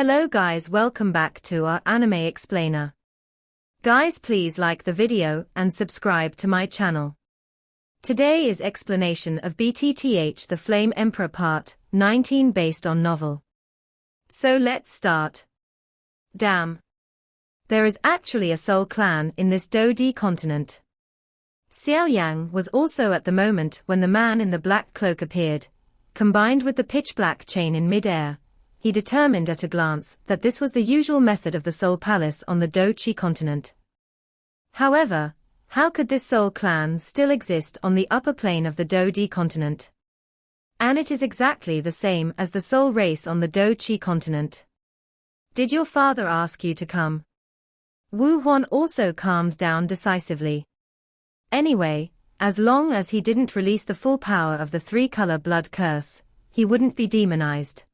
Hello guys, welcome back to our anime explainer. Guys, please like the video and subscribe to my channel. Today is explanation of BTTH The Flame Emperor Part 19 based on novel. So let's start. Damn. There is actually a soul clan in this Do-D continent. Xiao Yan was also at the moment when the man in the black cloak appeared. Combined with the pitch-black chain in mid-air, he determined at a glance that this was the usual method of the Soul Palace on the Do-Chi continent. However, how could this soul clan still exist on the upper plane of the Do-D continent? And it is exactly the same as the soul race on the Do-Chi continent. Did your father ask you to come? Wu Huan also calmed down decisively. Anyway, as long as he didn't release the full power of the three-color blood curse, he wouldn't be demonized.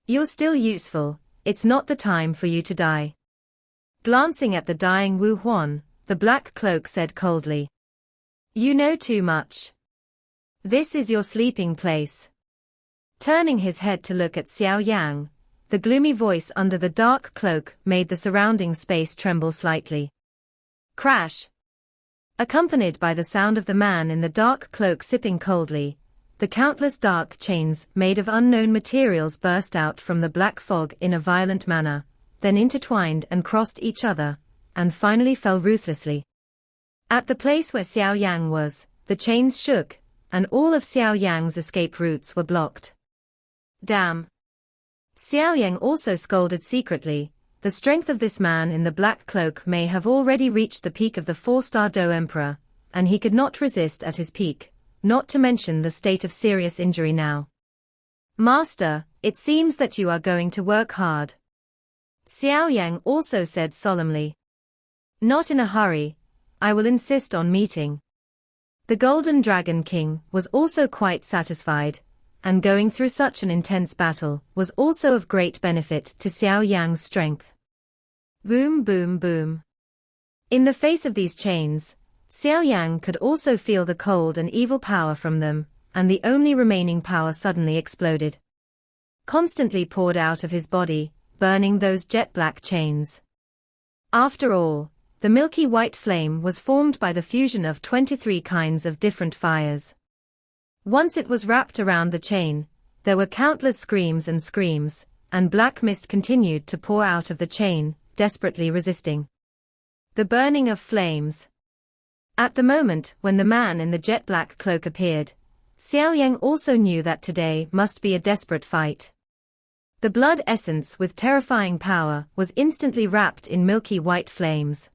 You're still useful, it's not the time for you to die. Glancing at the dying Wu Huan, the black cloak said coldly. You know too much. This is your sleeping place. Turning his head to look at Xiao Yang, the gloomy voice under the dark cloak made the surrounding space tremble slightly. Crash! Accompanied by the sound of the man in the dark cloak sipping coldly, the countless dark chains made of unknown materials burst out from the black fog in a violent manner, then intertwined and crossed each other, and finally fell ruthlessly. At the place where Xiao Yang was, the chains shook, and all of Xiao Yang's escape routes were blocked. Damn! Xiao Yang also scolded secretly. The strength of this man in the black cloak may have already reached the peak of the 4-star Do Emperor, and he could not resist at his peak, not to mention the state of serious injury now. Master, it seems that you are going to work hard. Xiao Yang also said solemnly. Not in a hurry, I will insist on meeting. The Golden Dragon King was also quite satisfied, and going through such an intense battle was also of great benefit to Xiao Yang's strength. Boom boom boom. In the face of these chains, Xiao Yang could also feel the cold and evil power from them, and the only remaining power suddenly exploded. Constantly poured out of his body, burning those jet-black chains. After all, the milky white flame was formed by the fusion of 23 kinds of different fires. Once it was wrapped around the chain, there were countless screams, and black mist continued to pour out of the chain, desperately resisting the burning of flames. At the moment when the man in the jet-black cloak appeared, Xiao Yang also knew that today must be a desperate fight. The blood essence with terrifying power was instantly wrapped in milky white flames.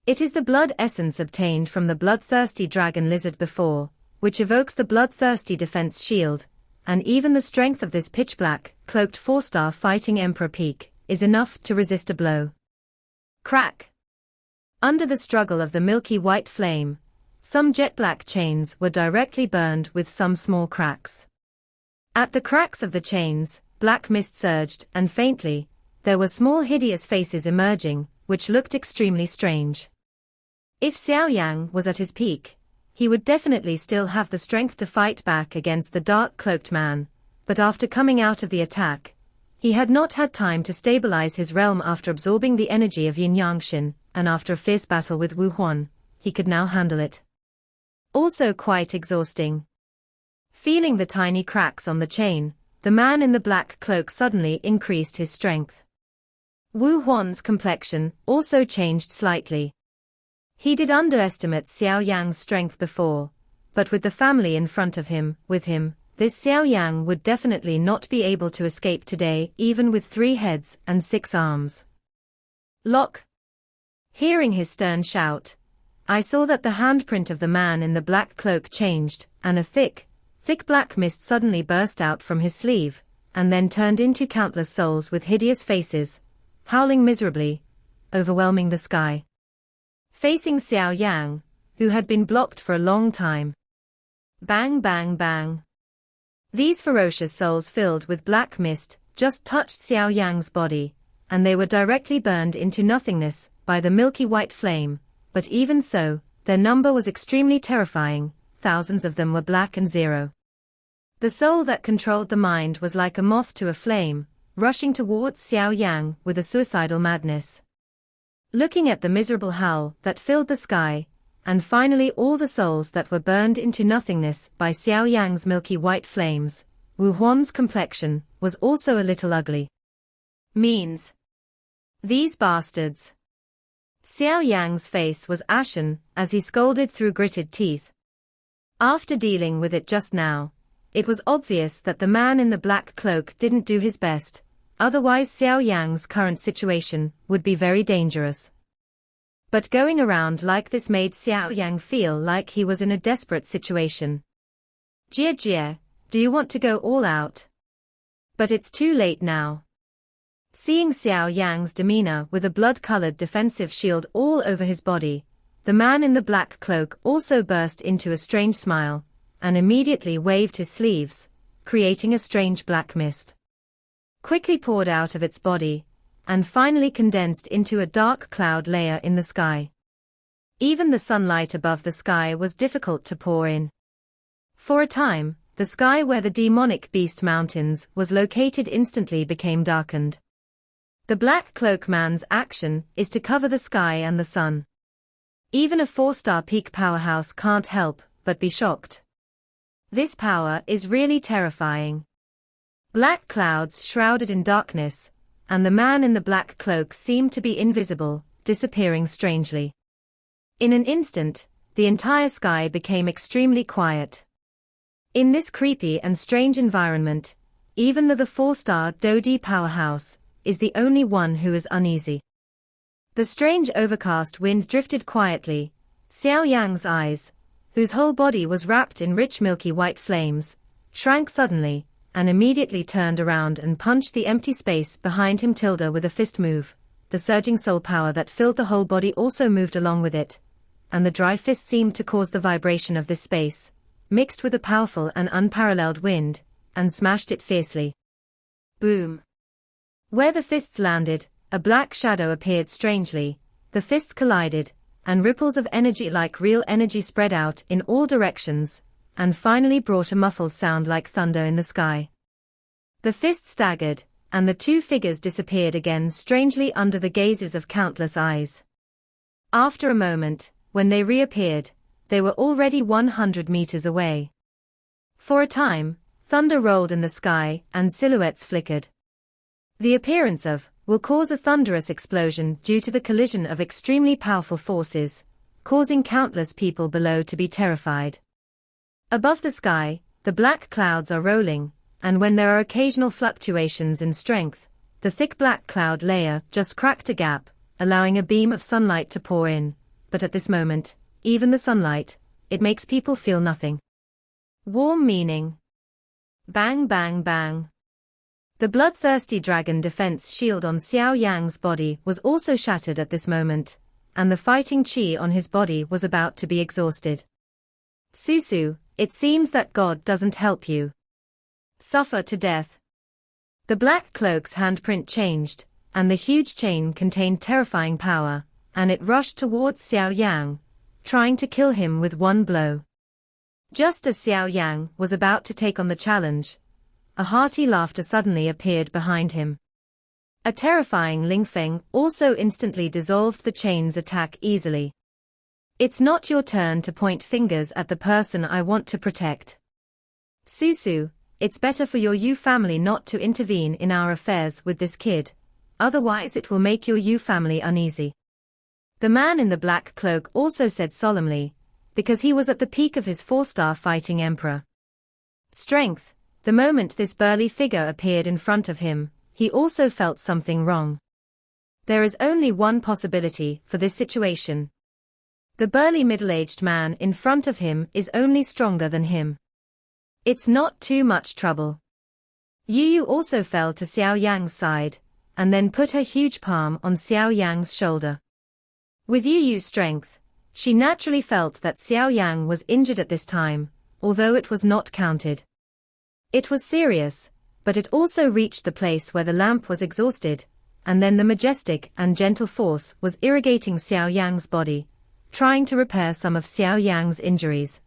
It is the blood essence obtained from the bloodthirsty dragon lizard before, which evokes the bloodthirsty defense shield, and even the strength of this pitch-black, cloaked 4-star fighting emperor peak is enough to resist a blow. Crack! Under the struggle of the milky white flame, some jet-black chains were directly burned with some small cracks. At the cracks of the chains, black mist surged, and faintly, there were small hideous faces emerging, which looked extremely strange. If Xiao Yang was at his peak, he would definitely still have the strength to fight back against the dark-cloaked man, but after coming out of the attack, he had not had time to stabilize his realm after absorbing the energy of Yin Yangshin, and after a fierce battle with Wu Huan, he could now handle it. Also quite exhausting. Feeling the tiny cracks on the chain, the man in the black cloak suddenly increased his strength. Wu Huan's complexion also changed slightly. He did underestimate Xiao Yang's strength before, but with the family in front of him, this Xiao Yang would definitely not be able to escape today even with 3 heads and 6 arms. Lock! Hearing his stern shout, I saw that the handprint of the man in the black cloak changed, and a thick black mist suddenly burst out from his sleeve, and then turned into countless souls with hideous faces, howling miserably, overwhelming the sky. Facing Xiao Yang, who had been blocked for a long time. Bang bang bang. These ferocious souls filled with black mist just touched Xiao Yang's body, and they were directly burned into nothingness by the milky white flame, but even so, their number was extremely terrifying, thousands of them were black and zero. The soul that controlled the mind was like a moth to a flame, rushing towards Xiao Yang with a suicidal madness. Looking at the miserable howl that filled the sky, and finally all the souls that were burned into nothingness by Xiao Yang's milky white flames, Wu Huan's complexion was also a little ugly. Means. These bastards. Xiao Yang's face was ashen as he scolded through gritted teeth. After dealing with it just now, it was obvious that the man in the black cloak didn't do his best, otherwise Xiao Yang's current situation would be very dangerous. But going around like this made Xiao Yang feel like he was in a desperate situation. Jie Jie, do you want to go all out? But it's too late now. Seeing Xiao Yang's demeanor with a blood-colored defensive shield all over his body, the man in the black cloak also burst into a strange smile, and immediately waved his sleeves, creating a strange black mist. Quickly poured out of its body, and finally condensed into a dark cloud layer in the sky. Even the sunlight above the sky was difficult to pour in. For a time, the sky where the demonic beast mountains was located instantly became darkened. The Black Cloak Man's action is to cover the sky and the sun. Even a 4-star peak powerhouse can't help but be shocked. This power is really terrifying. Black clouds shrouded in darkness, and the man in the black cloak seemed to be invisible, disappearing strangely. In an instant, the entire sky became extremely quiet. In this creepy and strange environment, even the 4-star Dodi powerhouse is the only one who is uneasy. The strange overcast wind drifted quietly. Xiao Yang's eyes, whose whole body was wrapped in rich milky white flames, shrank suddenly, and immediately turned around and punched the empty space behind him with a fist move. The surging soul power that filled the whole body also moved along with it, and the dry fist seemed to cause the vibration of this space, mixed with a powerful and unparalleled wind, and smashed it fiercely. Boom! Where the fists landed, a black shadow appeared strangely. The fists collided, and ripples of energy like real energy spread out in all directions, and finally brought a muffled sound like thunder in the sky. The fists staggered, and the two figures disappeared again strangely under the gazes of countless eyes. After a moment, when they reappeared, they were already 100 meters away. For a time, thunder rolled in the sky and silhouettes flickered. The appearance of will cause a thunderous explosion due to the collision of extremely powerful forces, causing countless people below to be terrified. Above the sky, the black clouds are rolling, and when there are occasional fluctuations in strength, the thick black cloud layer just cracked a gap, allowing a beam of sunlight to pour in, but at this moment, even the sunlight, it makes people feel nothing. Warm meaning. Bang bang bang. The bloodthirsty dragon defense shield on Xiao Yang's body was also shattered at this moment, and the fighting chi on his body was about to be exhausted. Susu, it seems that God doesn't help you. Suffer to death. The black cloak's handprint changed, and the huge chain contained terrifying power, and it rushed towards Xiao Yang, trying to kill him with one blow. Just as Xiao Yang was about to take on the challenge, a hearty laughter suddenly appeared behind him. A terrifying Lingfeng also instantly dissolved the chain's attack easily. It's not your turn to point fingers at the person I want to protect. Susu, it's better for your Yu family not to intervene in our affairs with this kid, otherwise it will make your Yu family uneasy. The man in the black cloak also said solemnly, because he was at the peak of his 4-star fighting emperor strength. The moment this burly figure appeared in front of him, he also felt something wrong. There is only one possibility for this situation. The burly middle-aged man in front of him is only stronger than him. It's not too much trouble. Yu also fell to Xiao Yang's side, and then put her huge palm on Xiao Yang's shoulder. With Yu's strength, she naturally felt that Xiao Yang was injured at this time, although it was not counted. It was serious, but it also reached the place where the lamp was exhausted, and then the majestic and gentle force was irrigating Xiao Yang's body, trying to repair some of Xiao Yang's injuries.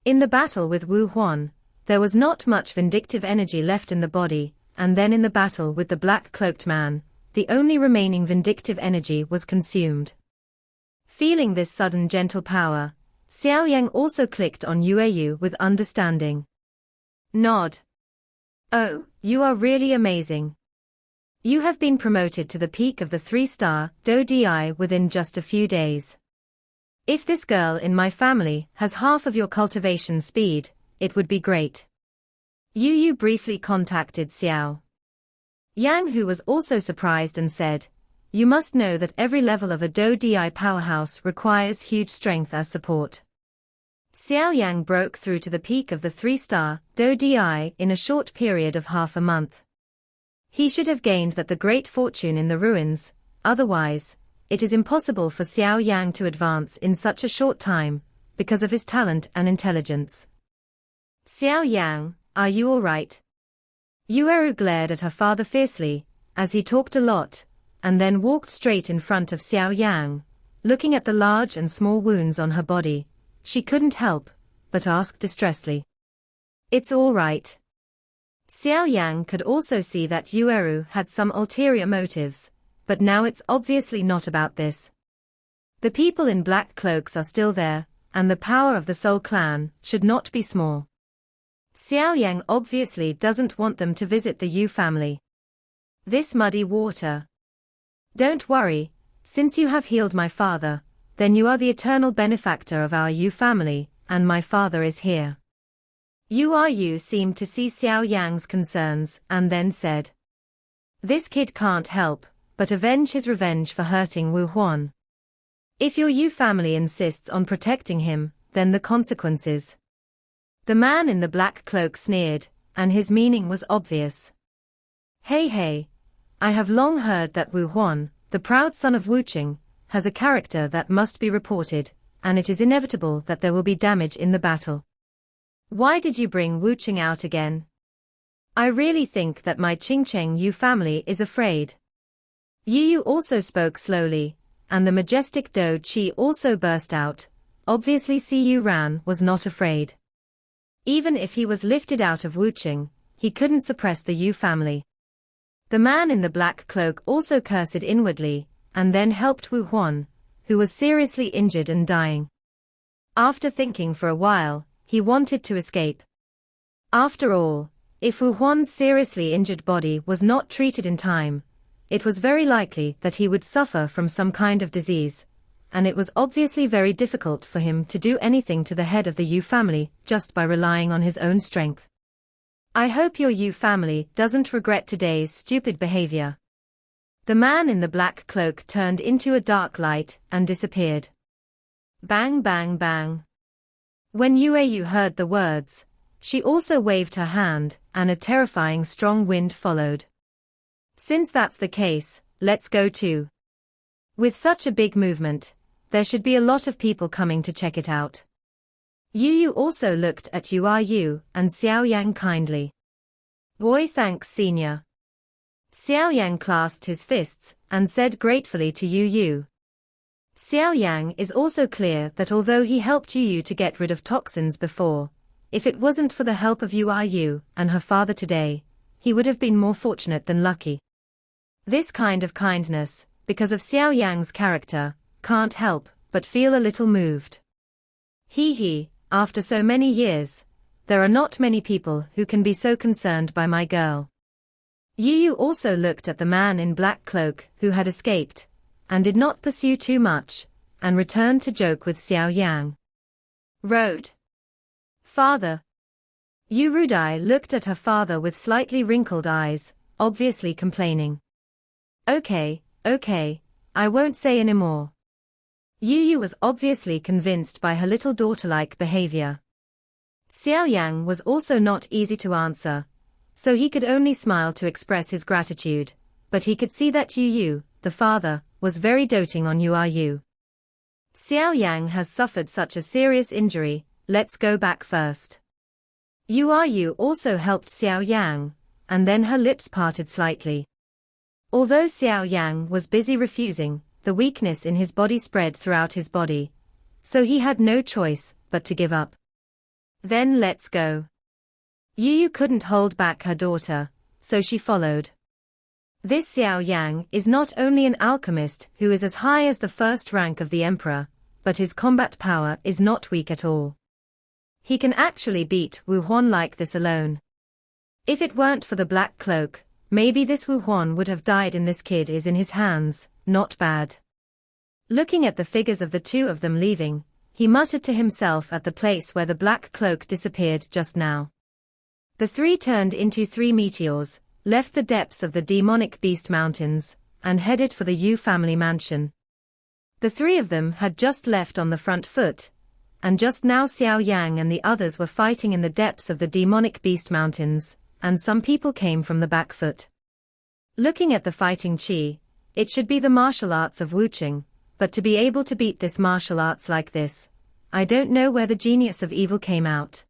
In the battle with Wu Huan, there was not much vindictive energy left in the body, and then in the battle with the black-cloaked man, the only remaining vindictive energy was consumed. Feeling this sudden gentle power, Xiao Yan also clicked on Yueyu with understanding. Nod. Oh, you are really amazing. You have been promoted to the peak of the 3-star DO-DI within just a few days. If this girl in my family has half of your cultivation speed, it would be great. Yu briefly contacted Xiao Yang, who was also surprised, and said, "You must know that every level of a DO-DI powerhouse requires huge strength as support." Xiao Yang broke through to the peak of the 3-star DO-DI in a short period of half a month. He should have gained that the great fortune in the ruins, otherwise, it is impossible for Xiao Yang to advance in such a short time, because of his talent and intelligence. Xiao Yang, are you all right? Yueru glared at her father fiercely, as he talked a lot, and then walked straight in front of Xiao Yang, looking at the large and small wounds on her body. She couldn't help but ask distressedly. It's all right. Xiao Yang could also see that Yueru had some ulterior motives, but now it's obviously not about this. The people in black cloaks are still there, and the power of the Soul Clan should not be small. Xiao Yang obviously doesn't want them to visit the Yu family. This muddy water. Don't worry, since you have healed my father, then you are the eternal benefactor of our Yu family, and my father is here. Yu seemed to see Xiao Yang's concerns and then said, "This kid can't help but avenge his revenge for hurting Wu Huan. If your Yu family insists on protecting him, then the consequences." The man in the black cloak sneered, and his meaning was obvious. Hey, I have long heard that Wu Huan, the proud son of Wu Qing, has a character that must be reported, and it is inevitable that there will be damage in the battle. Why did you bring Wu Qing out again? I really think that my Qingcheng Yu family is afraid. Yu also spoke slowly, and the majestic Do Qi also burst out. Obviously Yu Ran was not afraid. Even if he was lifted out of Wu Qing, he couldn't suppress the Yu family. The man in the black cloak also cursed inwardly, and then helped Wu Huan, who was seriously injured and dying. After thinking for a while, he wanted to escape. After all, if Wu Huan's seriously injured body was not treated in time, it was very likely that he would suffer from some kind of disease, and it was obviously very difficult for him to do anything to the head of the Yu family just by relying on his own strength. I hope your Yu family doesn't regret today's stupid behavior. The man in the black cloak turned into a dark light and disappeared. Bang bang bang. When Yueyu heard the words, she also waved her hand, and a terrifying strong wind followed. Since that's the case, let's go too. With such a big movement, there should be a lot of people coming to check it out. Yu also looked at Yu and Xiao Yang kindly. Boy, thanks, senior. Xiao Yang clasped his fists and said gratefully to Yu. Xiao Yang is also clear that although he helped Yu to get rid of toxins before, if it wasn't for the help of Yu and her father today, he would have been more fortunate than lucky. This kind of kindness, because of Xiao Yang's character, can't help but feel a little moved. After so many years, there are not many people who can be so concerned by my girl. Yu also looked at the man in black cloak who had escaped, and did not pursue too much, and returned to joke with Xiao Yang. Road. Father. Yu Rudai looked at her father with slightly wrinkled eyes, obviously complaining. Okay, I won't say anymore. Yu was obviously convinced by her little daughter-like behavior. Xiao Yang was also not easy to answer, so he could only smile to express his gratitude, but he could see that Yu, the father, was very doting on Yu. Xiao Yang has suffered such a serious injury, let's go back first. Yu also helped Xiao Yang, and then her lips parted slightly. Although Xiao Yang was busy refusing, the weakness in his body spread throughout his body, so he had no choice but to give up. Then let's go. Yu couldn't hold back her daughter, so she followed. This Xiao Yang is not only an alchemist who is as high as the first rank of the emperor, but his combat power is not weak at all. He can actually beat Wu Huan like this alone. If it weren't for the black cloak, maybe this Wu Huan would have died, and this kid is in his hands, not bad. Looking at the figures of the two of them leaving, he muttered to himself at the place where the black cloak disappeared just now. The three turned into three meteors, left the depths of the demonic beast mountains, and headed for the Yu family mansion. The three of them had just left on the front foot, and just now Xiao Yang and the others were fighting in the depths of the demonic beast mountains, and some people came from the back foot. Looking at the fighting chi, it should be the martial arts of Wuching, but to be able to beat this martial arts like this, I don't know where the genius of evil came out.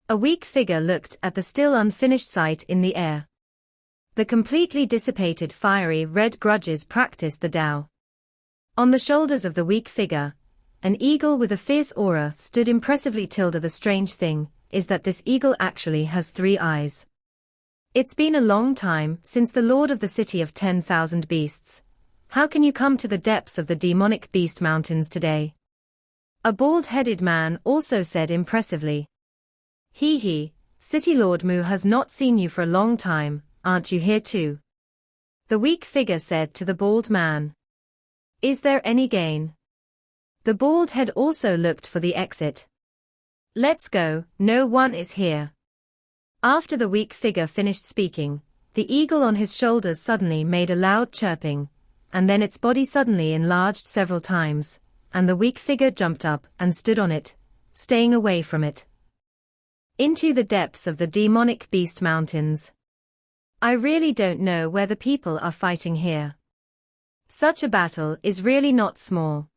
A weak figure looked at the still unfinished sight in the air. The completely dissipated fiery red grudges practiced the Tao. On the shoulders of the weak figure, an eagle with a fierce aura stood impressively. The strange thing is that this eagle actually has 3 eyes. It's been a long time since the lord of the city of 10,000 beasts. How can you come to the depths of the demonic beast mountains today? A bald-headed man also said impressively. He, City Lord Mu has not seen you for a long time. Aren't you here too? The weak figure said to the bald man. Is there any gain? The bald head also looked for the exit. Let's go, no one is here. After the weak figure finished speaking, the eagle on his shoulders suddenly made a loud chirping, and then its body suddenly enlarged several times, and the weak figure jumped up and stood on it, staying away from it. Into the depths of the demonic beast mountains. I really don't know where the people are fighting here. Such a battle is really not small.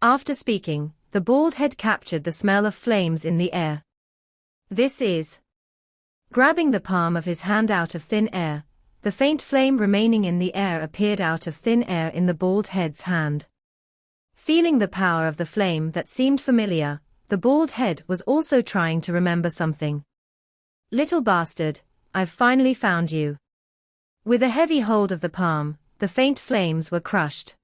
After speaking, the bald head captured the smell of flames in the air. This is. Grabbing the palm of his hand out of thin air, the faint flame remaining in the air appeared out of thin air in the bald head's hand. Feeling the power of the flame that seemed familiar, the bald head was also trying to remember something. Little bastard, I've finally found you. With a heavy hold of the palm, the faint flames were crushed.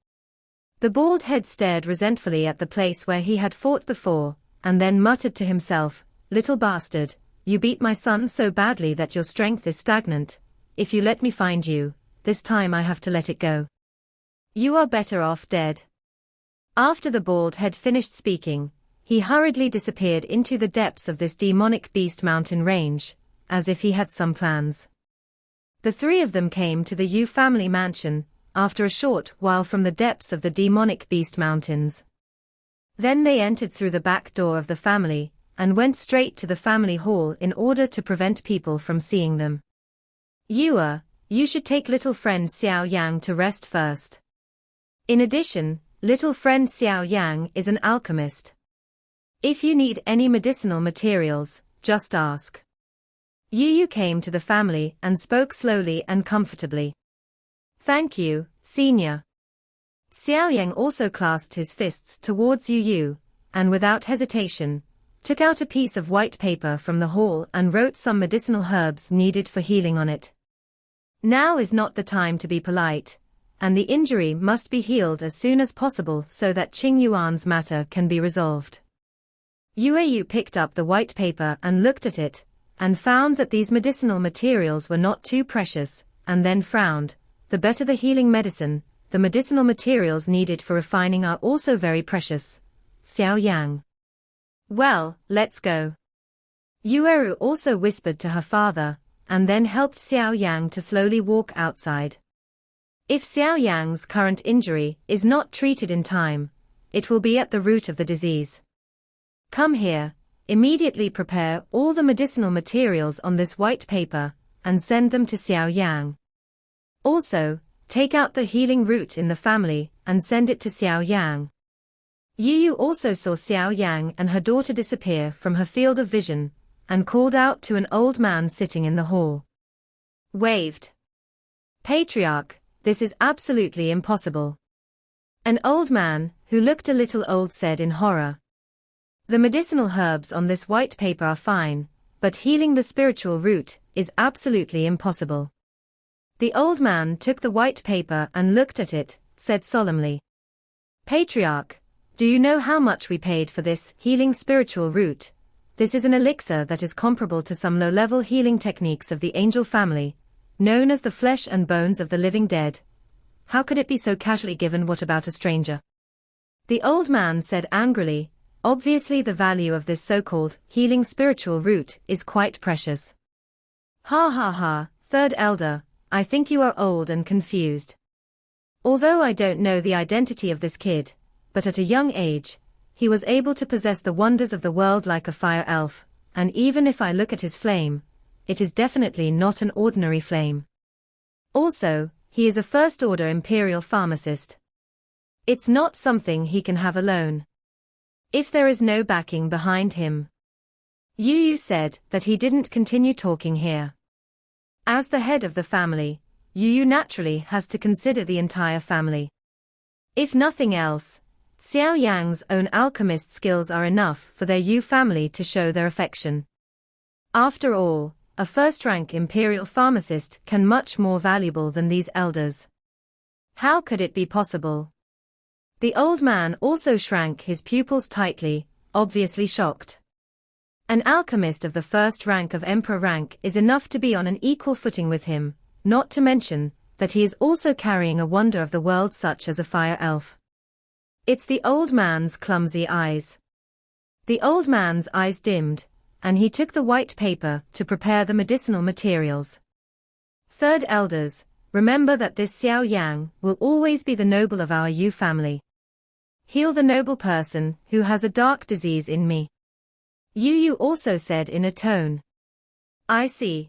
The bald head stared resentfully at the place where he had fought before, and then muttered to himself, Little bastard, you beat my son so badly that your strength is stagnant. If you let me find you, this time I have to let it go. You are better off dead. After the bald head finished speaking, he hurriedly disappeared into the depths of this demonic beast mountain range, as if he had some plans. The three of them came to the Yu family mansion, after a short while from the depths of the demonic beast mountains. Then they entered through the back door of the family, and went straight to the family hall in order to prevent people from seeing them. You should take little friend Xiao Yang to rest first. In addition, little friend Xiao Yang is an alchemist. If you need any medicinal materials, just ask. Yu came to the family and spoke slowly and comfortably. Thank you, senior. Xiao Yang also clasped his fists towards Yu, and without hesitation, took out a piece of white paper from the hall and wrote some medicinal herbs needed for healing on it. Now is not the time to be polite, and the injury must be healed as soon as possible so that Qing Yuan's matter can be resolved. Yu picked up the white paper and looked at it, and found that these medicinal materials were not too precious, and then frowned. The better the healing medicine, the medicinal materials needed for refining are also very precious. Xiao Yang. Well, let's go. Yu also whispered to her father, and then helped Xiao Yang to slowly walk outside. If Xiao Yang's current injury is not treated in time, it will be at the root of the disease. Come here, immediately prepare all the medicinal materials on this white paper, and send them to Xiao Yang. Also, take out the healing root in the family, and send it to Xiao Yang. Yu also saw Xiao Yang and her daughter disappear from her field of vision, and called out to an old man sitting in the hall. Waved. Patriarch, this is absolutely impossible. An old man, who looked a little old, said in horror. The medicinal herbs on this white paper are fine, but healing the spiritual root is absolutely impossible. The old man took the white paper and looked at it, said solemnly. Patriarch, do you know how much we paid for this healing spiritual root? This is an elixir that is comparable to some low-level healing techniques of the angel family, known as the flesh and bones of the living dead. How could it be so casually given? What about a stranger? The old man said angrily, obviously the value of this so-called healing spiritual root is quite precious. Ha ha ha, third elder, I think you are old and confused. Although I don't know the identity of this kid, but at a young age, he was able to possess the wonders of the world like a fire elf, and even if I look at his flame, it is definitely not an ordinary flame. Also, he is a first-order imperial pharmacist. It's not something he can have alone. If there is no backing behind him. Yu said that he didn't continue talking here. As the head of the family, Yu naturally has to consider the entire family. If nothing else, Xiao Yan's own alchemist skills are enough for their Yu family to show their affection. After all, a first-rank imperial pharmacist can much more valuable than these elders. How could it be possible? The old man also shrank his pupils tightly, obviously shocked. An alchemist of the first rank of emperor rank is enough to be on an equal footing with him, not to mention that he is also carrying a wonder of the world such as a fire elf. It's the old man's clumsy eyes. The old man's eyes dimmed, and he took the white paper to prepare the medicinal materials. Third elders, remember that this Xiao Yan will always be the noble of our Yu family. Heal the noble person who has a dark disease in me. Yu also said in a tone. I see.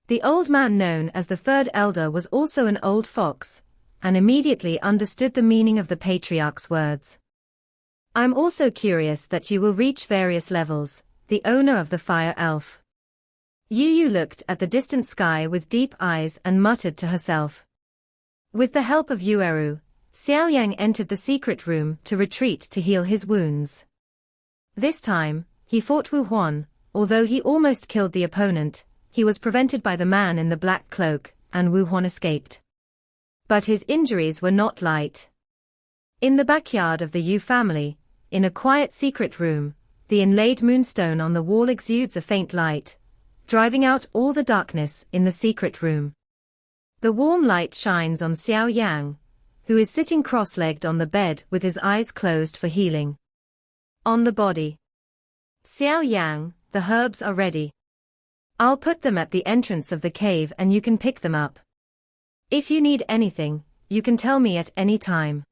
The old man known as the third elder was also an old fox, and immediately understood the meaning of the patriarch's words. I'm also curious that you will reach various levels, the owner of the fire elf. Yu looked at the distant sky with deep eyes and muttered to herself. With the help of Yueru, Xiao Yan entered the secret room to retreat to heal his wounds. This time, he fought Wu Huan. Although he almost killed the opponent, he was prevented by the man in the black cloak, and Wu Huan escaped. But his injuries were not light. In the backyard of the Yu family, in a quiet secret room, the inlaid moonstone on the wall exudes a faint light, driving out all the darkness in the secret room. The warm light shines on Xiao Yang, who is sitting cross-legged on the bed with his eyes closed for healing. On the body. Xiao Yang, the herbs are ready. I'll put them at the entrance of the cave and you can pick them up. If you need anything, you can tell me at any time.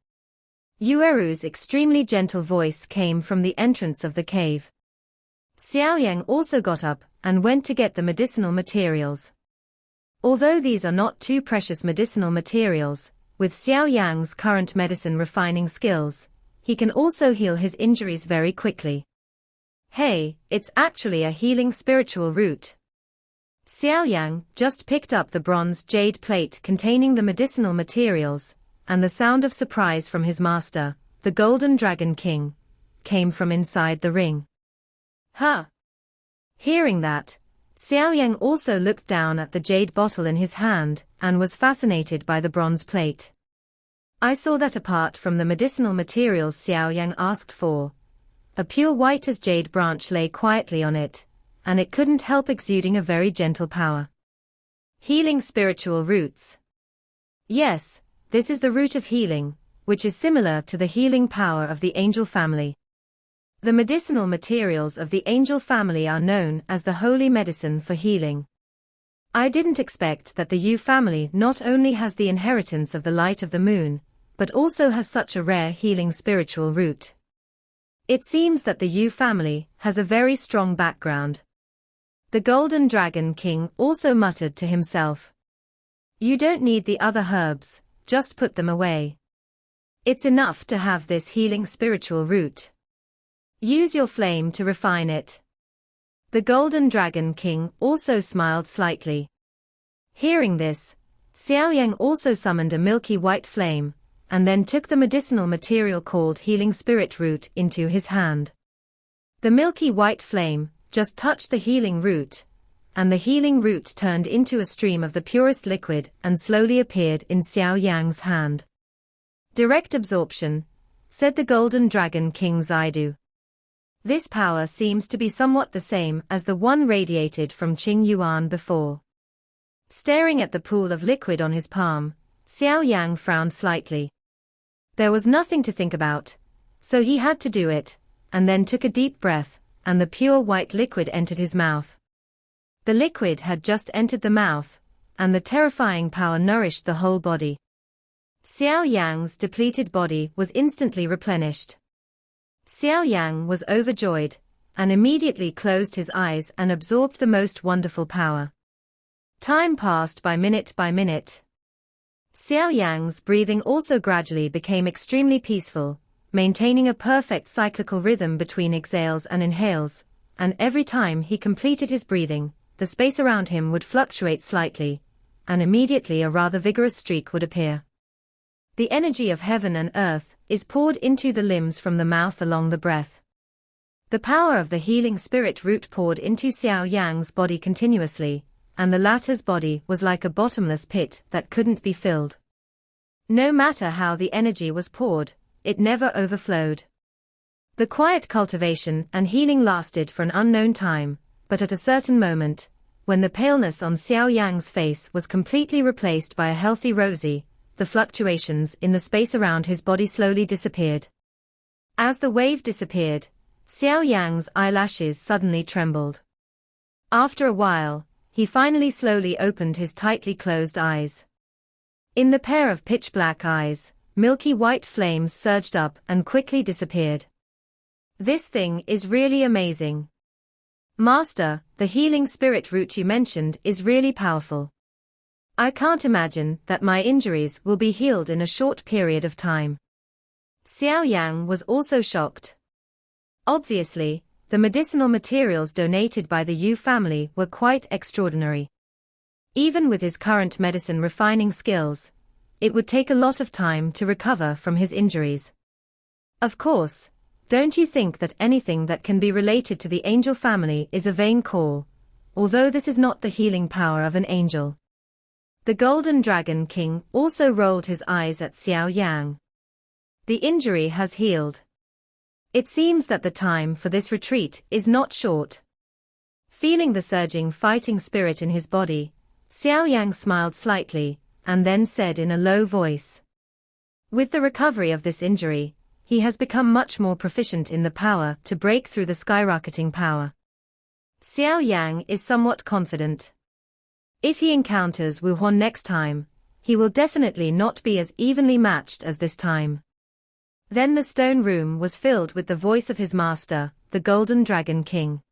Yueru's extremely gentle voice came from the entrance of the cave. Xiao Yang also got up and went to get the medicinal materials. Although these are not too precious medicinal materials, with Xiao Yang's current medicine refining skills, he can also heal his injuries very quickly. Hey, it's actually a healing spiritual root. Xiao Yang just picked up the bronze jade plate containing the medicinal materials, and the sound of surprise from his master, the Golden Dragon King, came from inside the ring. Huh! Hearing that, Xiao Yang also looked down at the jade bottle in his hand and was fascinated by the bronze plate. I saw that apart from the medicinal materials Xiao Yang asked for, a pure white as jade branch lay quietly on it, and it couldn't help exuding a very gentle power. Healing spiritual roots. Yes, this is the root of healing, which is similar to the healing power of the angel family. The medicinal materials of the angel family are known as the holy medicine for healing. I didn't expect that the Yu family not only has the inheritance of the light of the moon, but also has such a rare healing spiritual root. It seems that the Yu family has a very strong background. The Golden Dragon King also muttered to himself. You don't need the other herbs, just put them away. It's enough to have this healing spiritual root. Use your flame to refine it. The Golden Dragon King also smiled slightly. Hearing this, Xiao Yang also summoned a milky white flame, and then took the medicinal material called healing spirit root into his hand. The milky white flame just touched the healing root, and the healing root turned into a stream of the purest liquid and slowly appeared in Xiao Yang's hand. Direct absorption, said the Golden Dragon King Zaidu. This power seems to be somewhat the same as the one radiated from Qing Yuan before. Staring at the pool of liquid on his palm, Xiao Yang frowned slightly. There was nothing to think about, so he had to do it, and then took a deep breath, and the pure white liquid entered his mouth. The liquid had just entered the mouth, and the terrifying power nourished the whole body. Xiao Yang's depleted body was instantly replenished. Xiao Yang was overjoyed, and immediately closed his eyes and absorbed the most wonderful power. Time passed by minute by minute. Xiao Yang's breathing also gradually became extremely peaceful, maintaining a perfect cyclical rhythm between exhales and inhales, and every time he completed his breathing, the space around him would fluctuate slightly, and immediately a rather vigorous streak would appear. The energy of heaven and earth is poured into the limbs from the mouth along the breath. The power of the healing spirit root poured into Xiao Yang's body continuously, and the latter's body was like a bottomless pit that couldn't be filled. No matter how the energy was poured, it never overflowed. The quiet cultivation and healing lasted for an unknown time, but at a certain moment, when the paleness on Xiao Yang's face was completely replaced by a healthy rosy, the fluctuations in the space around his body slowly disappeared. As the wave disappeared, Xiao Yang's eyelashes suddenly trembled. After a while, he finally slowly opened his tightly closed eyes. In the pair of pitch-black eyes, milky white flames surged up and quickly disappeared. This thing is really amazing. Master, the healing spirit root you mentioned is really powerful. I can't imagine that my injuries will be healed in a short period of time. Xiao Yang was also shocked. Obviously, the medicinal materials donated by the Yu family were quite extraordinary. Even with his current medicine refining skills, it would take a lot of time to recover from his injuries. Of course, don't you think that anything that can be related to the angel family is a vain call, although this is not the healing power of an angel? The Golden Dragon King also rolled his eyes at Xiao Yang. The injury has healed. It seems that the time for this retreat is not short. Feeling the surging fighting spirit in his body, Xiao Yang smiled slightly, and then said in a low voice. With the recovery of this injury, he has become much more proficient in the power to break through the skyrocketing power. Xiao Yang is somewhat confident. If he encounters Wu Huan next time, he will definitely not be as evenly matched as this time. Then the stone room was filled with the voice of his master, the Golden Dragon King.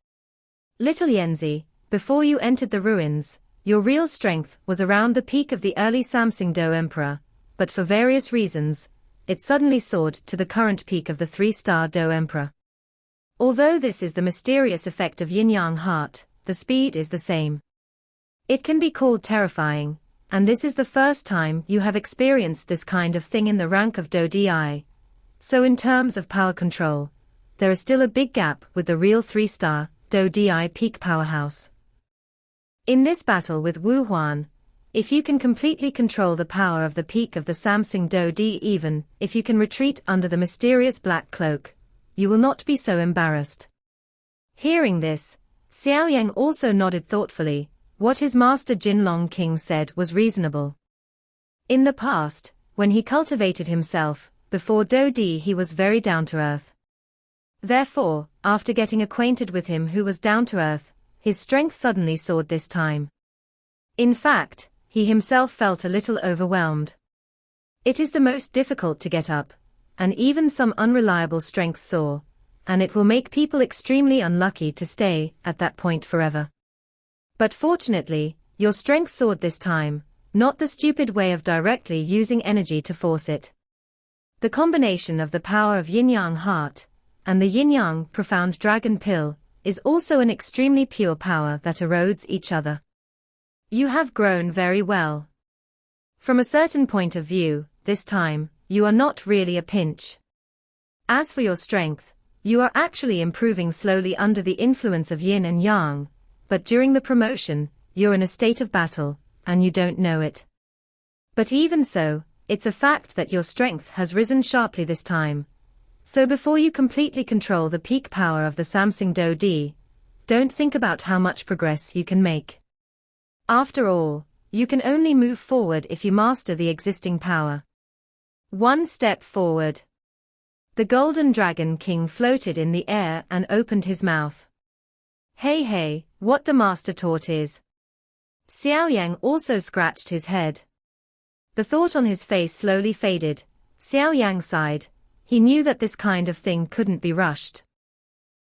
Little Yanzi, before you entered the ruins, your real strength was around the peak of the early Samsung Do Emperor, but for various reasons, it suddenly soared to the current peak of the 3-star Do Emperor. Although this is the mysterious effect of yin-yang heart, the speed is the same. It can be called terrifying, and this is the first time you have experienced this kind of thing in the rank of Do Di. So in terms of power control, there is still a big gap with the real 3-star, Do Di peak powerhouse. In this battle with Wu Huan, if you can completely control the power of the peak of the Samsung Do Di, even if you can retreat under the mysterious black cloak, you will not be so embarrassed. Hearing this, Xiao Yang also nodded thoughtfully. What his master Jinlong King said was reasonable. In the past, when he cultivated himself, before Do Di, he was very down-to-earth. Therefore, after getting acquainted with him who was down-to-earth, his strength suddenly soared this time. In fact, he himself felt a little overwhelmed. It is the most difficult to get up, and even some unreliable strengths soar, and it will make people extremely unlucky to stay at that point forever. But fortunately, your strength soared this time, not the stupid way of directly using energy to force it. The combination of the power of yin-yang heart, and the yin-yang profound dragon pill, is also an extremely pure power that erodes each other. You have grown very well. From a certain point of view, this time, you are not really a pinch. As for your strength, you are actually improving slowly under the influence of yin and yang, but during the promotion, you're in a state of battle, and you don't know it. But even so, it's a fact that your strength has risen sharply this time. So before you completely control the peak power of the Samsung Do D, don't think about how much progress you can make. After all, you can only move forward if you master the existing power. One step forward. The Golden Dragon King floated in the air and opened his mouth. Hey, what the master taught is. Xiao Yan also scratched his head. The thought on his face slowly faded. Xiao Yang sighed. He knew that this kind of thing couldn't be rushed.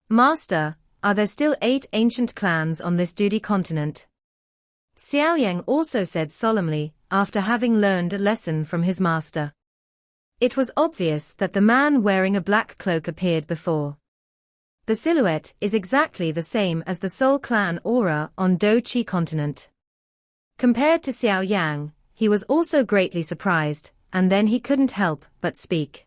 Master, are there still 8 ancient clans on this Dudi continent? Xiao Yang also said solemnly, after having learned a lesson from his master. It was obvious that the man wearing a black cloak appeared before. The silhouette is exactly the same as the Soul Clan aura on Do Chi continent. Compared to Xiao Yang, he was also greatly surprised, and then he couldn't help but speak.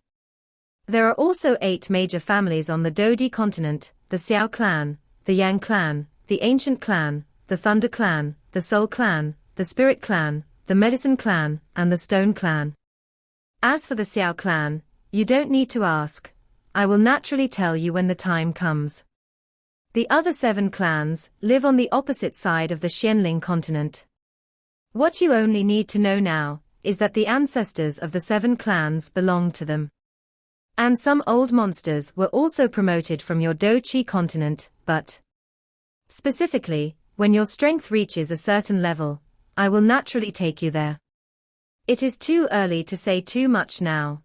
There are also 8 major families on the Do Di continent: the Xiao clan, the Yang clan, the Ancient clan, the Thunder clan, the Soul clan, the Spirit clan, the Medicine clan, and the Stone clan. As for the Xiao clan, you don't need to ask. I will naturally tell you when the time comes. The other 7 clans live on the opposite side of the Xianling continent. What you only need to know now is that the ancestors of the 7 clans belong to them. And some old monsters were also promoted from your Do Chi continent, but specifically, when your strength reaches a certain level, I will naturally take you there. It is too early to say too much now.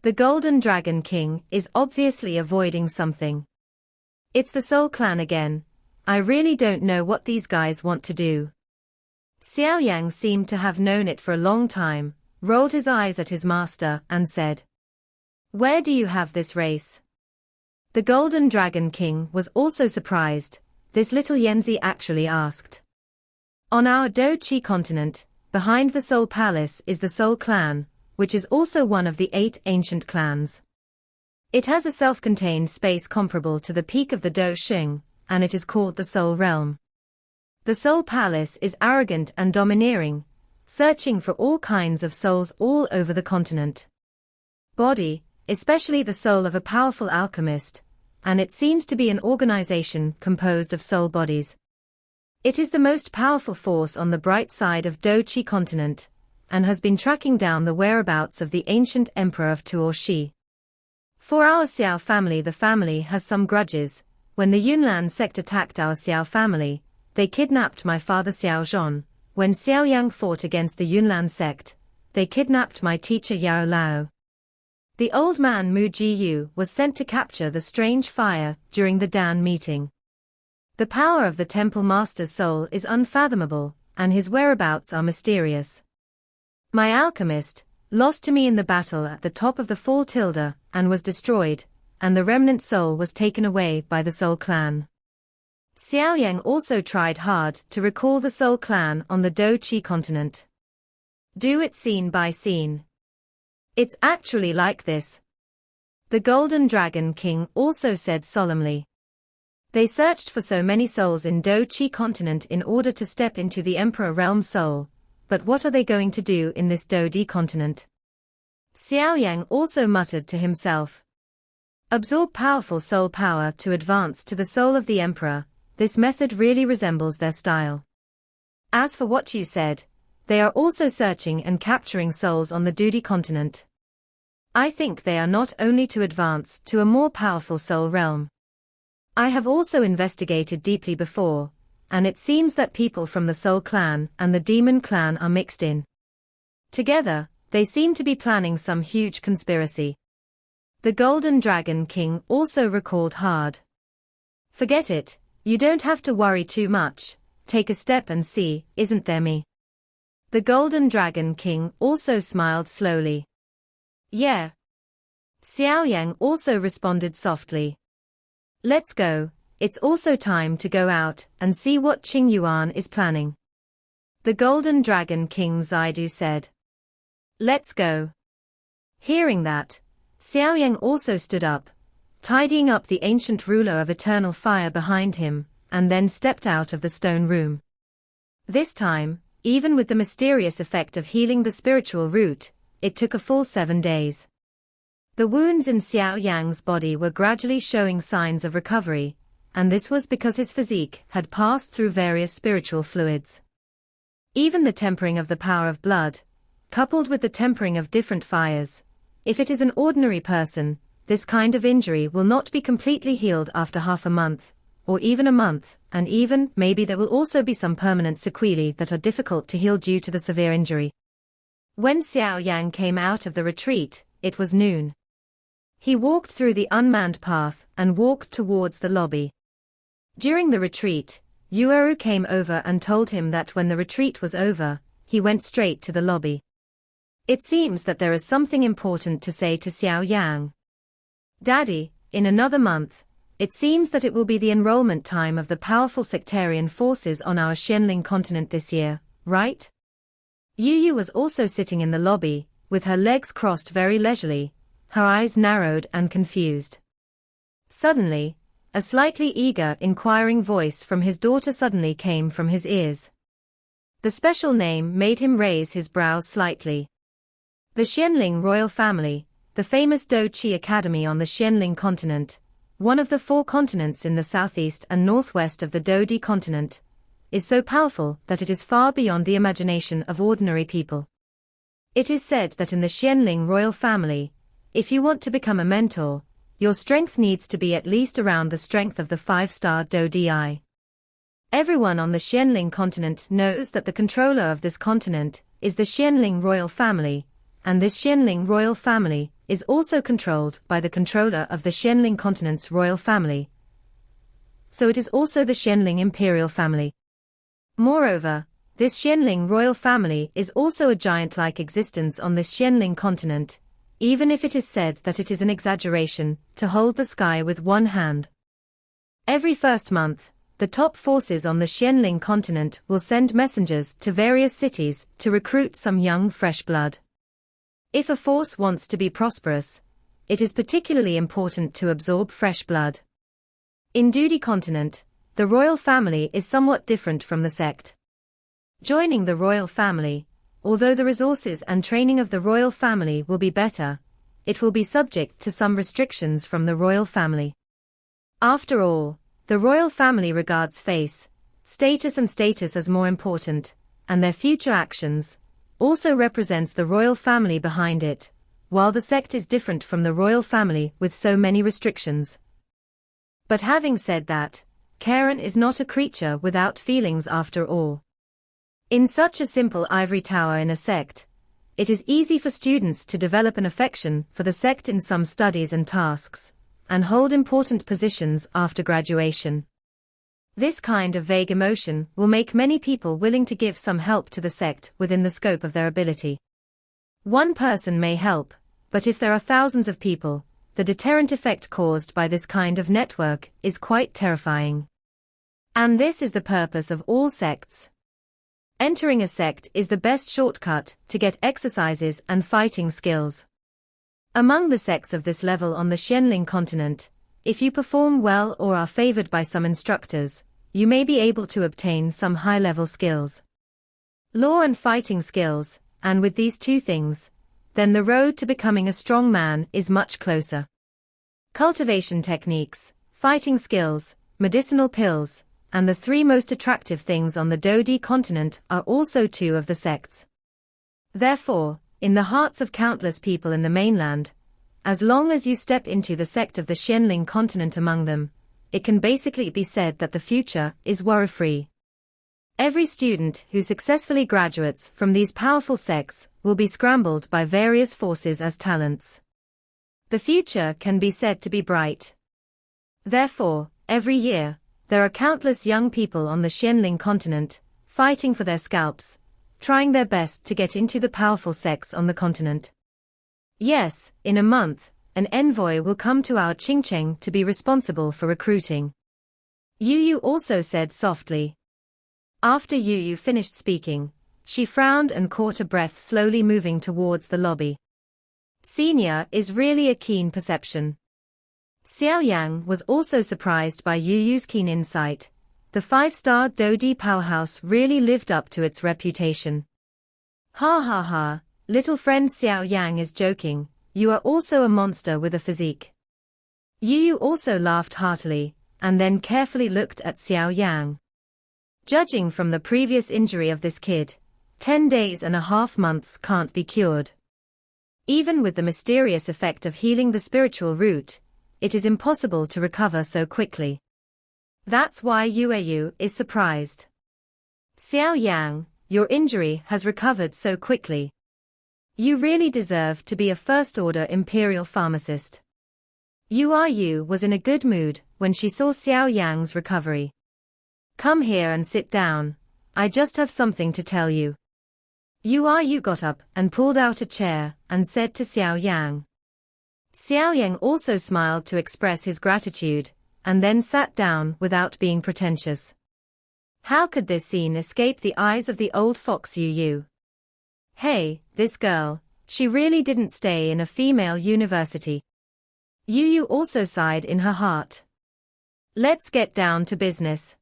The Golden Dragon King is obviously avoiding something. It's the Soul Clan again. I really don't know what these guys want to do. Xiao Yang seemed to have known it for a long time, rolled his eyes at his master, and said, "Where do you have this race?" The Golden Dragon King was also surprised. This little Yenzi actually asked. On our Do Chi continent, behind the Soul Palace is the Soul Clan, which is also one of the 8 ancient clans. It has a self-contained space comparable to the peak of the Do Xing, and it is called the Soul Realm. The Soul Palace is arrogant and domineering, searching for all kinds of souls all over the continent. Body, especially the soul of a powerful alchemist, and it seems to be an organization composed of soul bodies. It is the most powerful force on the bright side of Do Chi continent, and has been tracking down the whereabouts of the ancient emperor of Tuo Shi. For our Xiao family, the family has some grudges. When the Yunnan sect attacked our Xiao family, they kidnapped my father Xiao Zhon. When Xiao Yang fought against the Yunnan sect, they kidnapped my teacher Yao Lao. The old man Mu Jiyu was sent to capture the strange fire during the Dan meeting. The power of the temple master's soul is unfathomable, and his whereabouts are mysterious. My alchemist lost to me in the battle at the top of the Fall Tilda, and was destroyed, and the remnant soul was taken away by the Soul Clan. Xiao Yang also tried hard to recall the Soul Clan on the Do Chi continent. Do it scene by scene. It's actually like this. The Golden Dragon King also said solemnly. They searched for so many souls in Do Chi continent in order to step into the Emperor Realm soul, but what are they going to do in this Do Di continent? Xiao Yang also muttered to himself. Absorb powerful soul power to advance to the soul of the Emperor. This method really resembles their style. As for what you said, they are also searching and capturing souls on the Do Di continent. I think they are not only to advance to a more powerful soul realm. I have also investigated deeply before, and it seems that people from the Soul Clan and the Demon Clan are mixed in. Together, they seem to be planning some huge conspiracy. The Golden Dragon King also recalled hard. Forget it, you don't have to worry too much, take a step and see, isn't there me? The Golden Dragon King also smiled slowly. Yeah. Xiao Yang also responded softly. Let's go, it's also time to go out and see what Qing Yuan is planning. The Golden Dragon King Zaidu said. Let's go. Hearing that, Xiao Yang also stood up, tidying up the ancient ruler of eternal fire behind him, and then stepped out of the stone room. This time, even with the mysterious effect of healing the spiritual root, it took a full 7 days. The wounds in Xiao Yang's body were gradually showing signs of recovery, and this was because his physique had passed through various spiritual fluids. Even the tempering of the power of blood, coupled with the tempering of different fires, if it is an ordinary person, this kind of injury will not be completely healed after half a month, or even a month, and even, maybe there will also be some permanent sequelae that are difficult to heal due to the severe injury. When Xiao Yan came out of the retreat, it was noon. He walked through the unmanned path and walked towards the lobby. During the retreat, Yueru came over and told him that when the retreat was over, he went straight to the lobby. It seems that there is something important to say to Xiao Yang. Daddy, in another month, it seems that it will be the enrollment time of the powerful sectarian forces on our Xianling continent this year, right? Yu was also sitting in the lobby, with her legs crossed very leisurely, her eyes narrowed and confused. Suddenly, a slightly eager, inquiring voice from his daughter suddenly came from his ears. The special name made him raise his brows slightly. The Xianling royal family, the famous Do Qi Academy on the Xianling continent, one of the 4 continents in the southeast and northwest of the Dodi continent, is so powerful that it is far beyond the imagination of ordinary people. It is said that in the Xianling royal family, if you want to become a mentor, your strength needs to be at least around the strength of the 5-star Dodi. Everyone on the Xianling continent knows that the controller of this continent is the Xianling royal family, and this Xianling royal family is also controlled by the controller of the Xianling continent's royal family. So it is also the Xianling imperial family. Moreover, this Xianling royal family is also a giant-like existence on this Xianling continent, even if it is said that it is an exaggeration to hold the sky with one hand. Every first month, the top forces on the Xianling continent will send messengers to various cities to recruit some young fresh blood. If a force wants to be prosperous, it is particularly important to absorb fresh blood. In Dudi continent, the royal family is somewhat different from the sect. Joining the royal family, although the resources and training of the royal family will be better, it will be subject to some restrictions from the royal family. After all, the royal family regards status as more important, and their future actions also represents the royal family behind it, while the sect is different from the royal family with so many restrictions. But having said that, Karen is not a creature without feelings after all. In such a simple ivory tower in a sect, it is easy for students to develop an affection for the sect in some studies and tasks, and hold important positions after graduation. This kind of vague emotion will make many people willing to give some help to the sect within the scope of their ability. One person may help, but if there are thousands of people, the deterrent effect caused by this kind of network is quite terrifying. And this is the purpose of all sects. Entering a sect is the best shortcut to get exercises and fighting skills. Among the sects of this level on the Xianling continent, if you perform well or are favored by some instructors, you may be able to obtain some high-level skills. Law and fighting skills, and with these 2 things, then the road to becoming a strong man is much closer. Cultivation techniques, fighting skills, medicinal pills, and the 3 most attractive things on the Dodi continent are also 2 of the sects. Therefore, in the hearts of countless people in the mainland, as long as you step into the sect of the Xianling continent among them, it can basically be said that the future is worry-free. Every student who successfully graduates from these powerful sects will be scrambled by various forces as talents. The future can be said to be bright. Therefore, every year, there are countless young people on the Xianling continent, fighting for their scalps, trying their best to get into the powerful sects on the continent. Yes, in a month, an envoy will come to our Qingcheng to be responsible for recruiting. Yu also said softly. After Yu finished speaking, she frowned and caught a breath, slowly moving towards the lobby. Senior is really a keen perception. Xiao Yang was also surprised by Yu's keen insight, the 5-star Dodi powerhouse really lived up to its reputation. Ha ha ha, little friend Xiao Yang is joking, you are also a monster with a physique. Yu also laughed heartily, and then carefully looked at Xiao Yang. Judging from the previous injury of this kid, 10 days and a half months can't be cured. Even with the mysterious effect of healing the spiritual root, it is impossible to recover so quickly. That's why Yu is surprised. Xiao Yang, your injury has recovered so quickly. You really deserve to be a first-order imperial pharmacist. Yu was in a good mood when she saw Xiao Yang's recovery. Come here and sit down, I just have something to tell you. Yu got up and pulled out a chair and said to Xiao Yang. Xiao Yang also smiled to express his gratitude, and then sat down without being pretentious. How could this scene escape the eyes of the old fox Yu? Hey, this girl, she really didn't stay in a female university. Yu also sighed in her heart. Let's get down to business.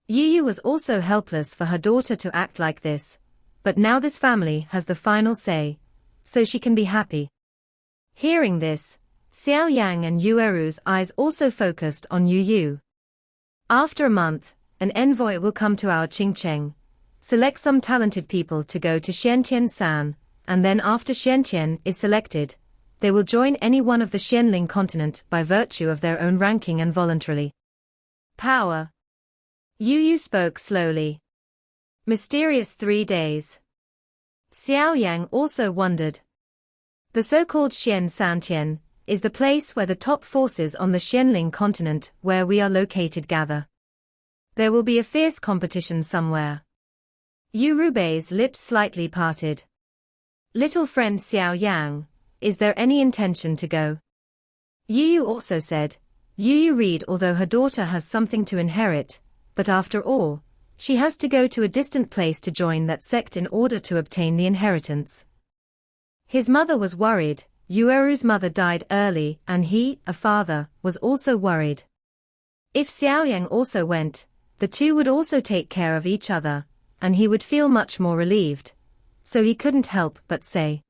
Yu was also helpless for her daughter to act like this, but now this family has the final say, so she can be happy. Hearing this, Xiao Yang and Yueru's eyes also focused on Yu. After a month, an envoy will come to our Qingcheng, select some talented people to go to Xiantian-san, and then after Xiantian is selected, they will join any one of the Xianling continent by virtue of their own ranking and voluntarily. Power. Yu spoke slowly. Mysterious 3 days. Xiao Yang also wondered. The so-called Xian Santian is the place where the top forces on the Xianling continent where we are located gather. There will be a fierce competition somewhere. Yu Rubei's lips slightly parted. Little friend Xiao Yang, is there any intention to go? Yu also said, Yu read although her daughter has something to inherit, but after all, she has to go to a distant place to join that sect in order to obtain the inheritance. His mother was worried, Yueru's mother died early and he, a father, was also worried. If Xiao Yang also went, the two would also take care of each other, and he would feel much more relieved, so he couldn't help but say.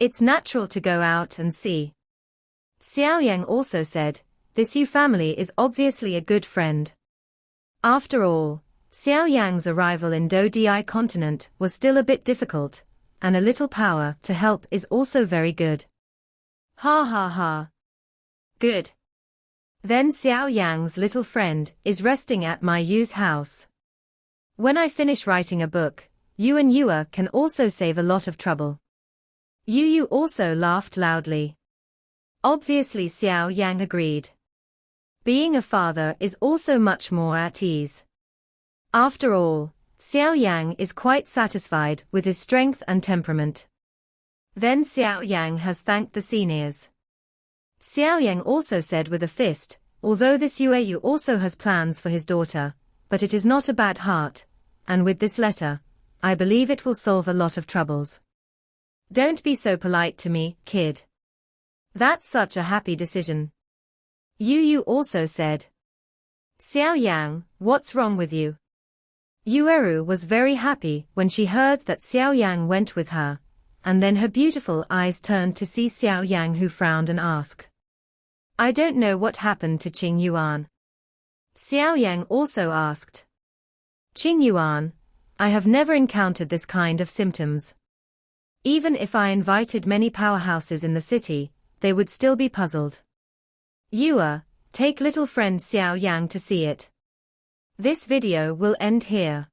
It's natural to go out and see. Xiao Yang also said, this Yu family is obviously a good friend. After all, Xiao Yang's arrival in Dodi continent was still a bit difficult, and a little power to help is also very good. Ha ha ha. Good. Then Xiao Yang's little friend is resting at my Yu's house. When I finish writing a book, you and Yua can also save a lot of trouble. Yu also laughed loudly. Obviously Xiao Yang agreed. Being a father is also much more at ease. After all, Xiao Yang is quite satisfied with his strength and temperament. Then Xiao Yang has thanked the seniors. Xiao Yang also said with a fist, although this Yu also has plans for his daughter, but it is not a bad heart, and with this letter, I believe it will solve a lot of troubles. Don't be so polite to me, kid. That's such a happy decision. Yu also said. Xiao Yang, what's wrong with you? Yueru was very happy when she heard that Xiao Yang went with her, and then her beautiful eyes turned to see Xiao Yang, who frowned and asked. I don't know what happened to Qing Yuan. Xiao Yang also asked. Qing Yuan, I have never encountered this kind of symptoms. Even if I invited many powerhouses in the city, they would still be puzzled. Yua, take little friend Xiao Yang to see it. This video will end here.